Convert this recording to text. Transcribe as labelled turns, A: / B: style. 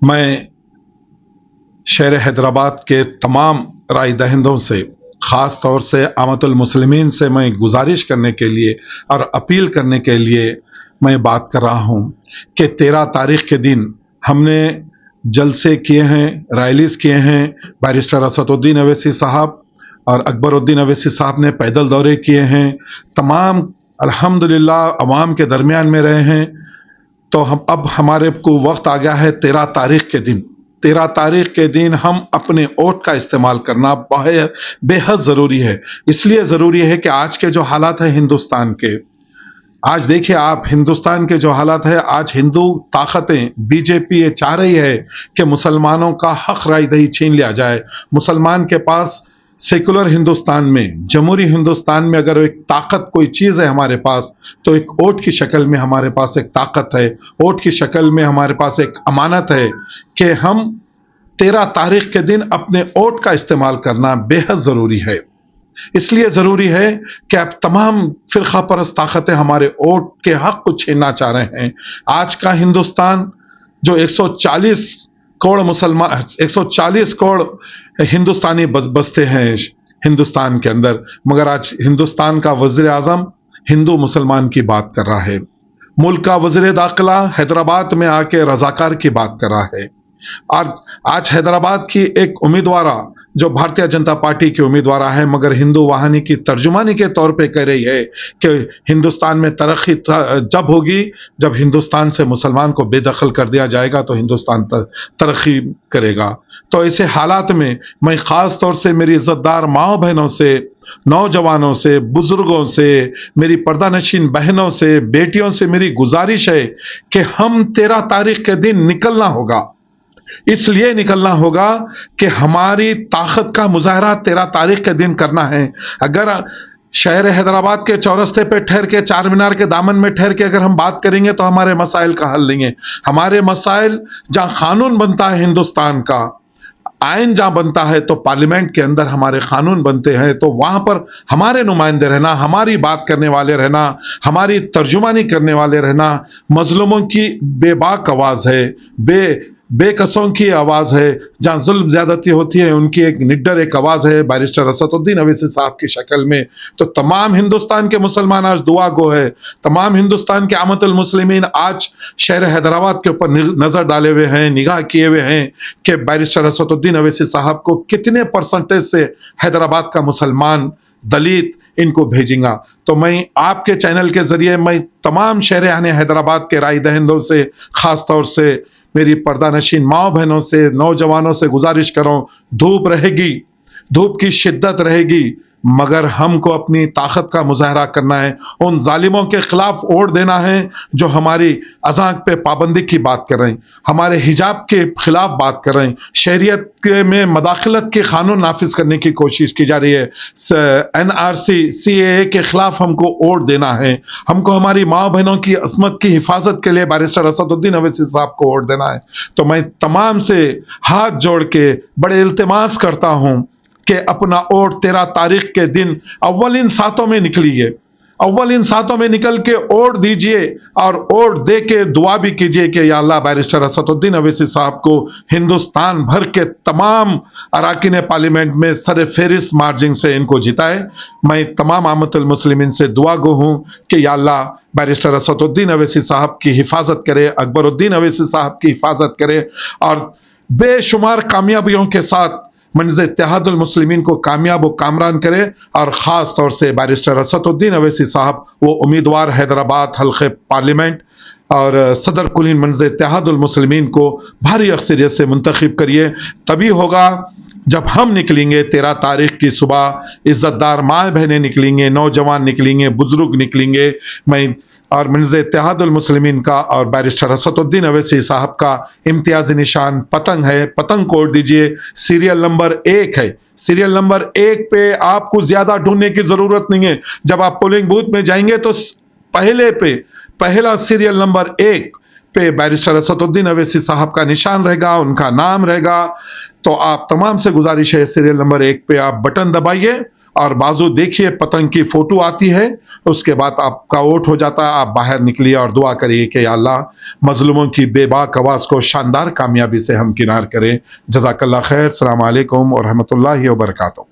A: मैं शहर हैदराबाद के तमाम राय दहिंदों से, ख़ास तौर से आमतुल मुस्लिमीन से मैं गुजारिश करने के लिए और अपील करने के लिए मैं बात कर रहा हूँ कि 13 तारीख के दिन हमने जलसे किए हैं, रैलीज किए हैं। बैरिस्टर असदुद्दीन अवैसी साहब और अकबरुद्दीन अवैसी साहब ने पैदल दौरे किए हैं। तमाम अल्हम्दुलिल्लाह अवाम के दरमियान में रहे हैं। तो हम अब हमारे को वक्त आ गया है 13 तारीख के दिन। 13 तारीख के दिन हम अपने वोट का इस्तेमाल करना बेहद ज़रूरी है। इसलिए ज़रूरी है कि आज के जो हालात हैं हिंदुस्तान के, आज देखिए आप हिंदुस्तान के जो हालात है, आज हिंदू ताकतें बीजेपी ये चाह रही है कि मुसलमानों का हक राय दही छीन लिया जाए। मुसलमान के पास सेकुलर हिंदुस्तान में, जमहूरी हिंदुस्तान में अगर एक ताकत कोई चीज़ है हमारे पास, तो एक वोट की शक्ल में हमारे पास एक ताकत है, वोट की शक्ल में हमारे पास एक अमानत है कि हम 13 तारीख के दिन अपने वोट का इस्तेमाल करना बेहद ज़रूरी है। इसलिए ज़रूरी है कि अब तमाम फ़िरक़ा परस्त ताकतें हमारे वोट के हक़ को छीनना चाह रहे हैं। आज का हिंदुस्तान जो 140 करोड़ मुसलमान, 140 करोड़ हिंदुस्तानी बसते हैं हिंदुस्तान के अंदर, मगर आज हिंदुस्तान का वज़ीर आज़म हिंदू मुसलमान की बात कर रहा है। मुल्क का वज़ीर दाखिला हैदराबाद में आके रज़ाकार की बात कर रहा है। और आज हैदराबाद की एक उम्मीदवार जो भारतीय जनता पार्टी की उम्मीदवार है, मगर हिंदू वाहिनी की तर्जुमानी के तौर पे कह रही है कि हिंदुस्तान में तरक्की जब होगी जब हिंदुस्तान से मुसलमान को बेदखल कर दिया जाएगा तो हिंदुस्तान तरक्की करेगा। तो ऐसे हालात में मैं ख़ास तौर से मेरी इज़्ज़तदार माओ बहनों से, नौजवानों से, बुजुर्गों से, मेरी पर्दानशीन बहनों से, बेटियों से मेरी गुजारिश है कि हम 13 तारीख के दिन निकलना होगा। इसलिए निकलना होगा कि हमारी ताकत का मुजाहरा 13 तारीख के दिन करना है। अगर शहर हैदराबाद के चौरस्ते पे ठहर के, चार मीनार के दामन में ठहर के अगर हम बात करेंगे तो हमारे मसाइल का हल नहीं है। हमारे मसाइल, जहाँ कानून बनता है हिंदुस्तान का, आइन जहाँ बनता है, तो पार्लियामेंट के अंदर हमारे कानून बनते हैं, तो वहाँ पर हमारे नुमाइंदे रहना, हमारी बात करने वाले रहना, हमारी तर्जुमानी करने वाले रहना। मजलूमों की बेबाक आवाज़ है, बेकसों की आवाज़ है, जहाँ जुल्म ज़्यादती होती है उनकी एक निडर एक आवाज़ है बैरिस्टर असदुद्दीन अवैसी साहब की शक्ल में। तो तमाम हिंदुस्तान के मुसलमान आज दुआ गो है, तमाम हिंदुस्तान के आमतुल मुस्लिमीन आज शहर हैदराबाद के ऊपर नज़र डाले हुए हैं, निगाह किए हुए हैं कि बैरिस्टर असदुद्दीन अवैसी साहब को कितने परसेंटेज से हैदराबाद का मुसलमान, दलित इनको भेजेंगा। तो मैं आपके चैनल के जरिए मैं तमाम शहर हैदराबाद के राय दहिंदों से, ख़ास तौर से मेरी पर्दानशीन माओ बहनों से, नौजवानों से गुजारिश करूं, धूप रहेगी, धूप की शिद्दत रहेगी, मगर हमको अपनी ताकत का मुजाहरा करना है। उन जालिमों के खिलाफ वोट देना है जो हमारी अज़ान पे पाबंदी की बात कर रहे हैं, हमारे हिजाब के खिलाफ बात कर रहे हैं, शहरियत में मदाखलत के कानून नाफिज करने की कोशिश की जा रही है, NRC CAA के खिलाफ हमको वोट देना है। हमको हमारी माँ बहनों की असमत की हिफाजत के लिए बैरिस्टर असदुद्दीन अवैसी साहब को वोट देना है। तो मैं तमाम से हाथ जोड़ के बड़े इल्तिमास करता हूँ कि अपना वोट 13 तारीख के दिन अव्वल इन सातों में निकलिए, अव्वल इन सातों में निकल के वोट दीजिए और वोट दे के दुआ भी कीजिए कि या अल्लाह बैरिस्टर असदुद्दीन अवैसी साहब को हिंदुस्तान भर के तमाम अराकीन पार्लियामेंट में सर फेरिस्त मार्जिन से इनको जिताए। मैं तमाम आमतुल मुस्लिमीन से दुआ गो हूँ कि या अल्लाह बैरिस्टर असदुद्दीन अवैसी साहब की हिफाजत करे, अकबरुद्दीन अवैसी साहब की हिफाजत करे और बेशुमार कामयाबियों के साथ मंज़िल इत्तेहादुल मुस्लिमीन को कामयाब व कामरान करे। और ख़ास तौर से बैरिस्टर असदुद्दीन अवैसी साहब वो उम्मीदवार हैदराबाद हल्क़े पार्लियामेंट और सदर कुलीन मंज़िल इत्तेहादुल मुस्लिमीन को भारी अक्सरियत से मुंतखब करिए। तभी होगा जब हम निकलेंगे 13 तारीख की सुबह, इज़्ज़तदार माँ बहनें निकलेंगे, नौजवान निकलेंगे, बुजुर्ग निकलेंगे। मैं और मंज़िल इत्तेहादुल मुस्लिमीन का और बैरिस्टर असदुद्दीन अवैसी साहब का इम्तियाज़ी निशान पतंग है। पतंग कोड दीजिए, सीरियल नंबर 1 है। सीरियल नंबर 1 पे आपको ज़्यादा ढूंढने की ज़रूरत नहीं है। जब आप पोलिंग बूथ में जाएंगे तो पहला सीरियल नंबर 1 पे बैरिस्टर असदुद्दीन अवैसी साहब का निशान रहेगा, उनका नाम रहेगा। तो आप तमाम से गुजारिश है, सीरियल नंबर 1 पे आप बटन दबाइए اور बाजू देखिए पतंग की फोटो आती है, उसके बाद आपका वोट हो जाता है, आप बाहर निकलिए और दुआ करिए कि या अल्लाह मजलूमों की बेबाक आवाज़ को शानदार कामयाबी से हमकिनार करें। जज़ाकल्लाह खैर। अस्सलाम वालेकुम व रहमतुल्लाहि व बरकातहू।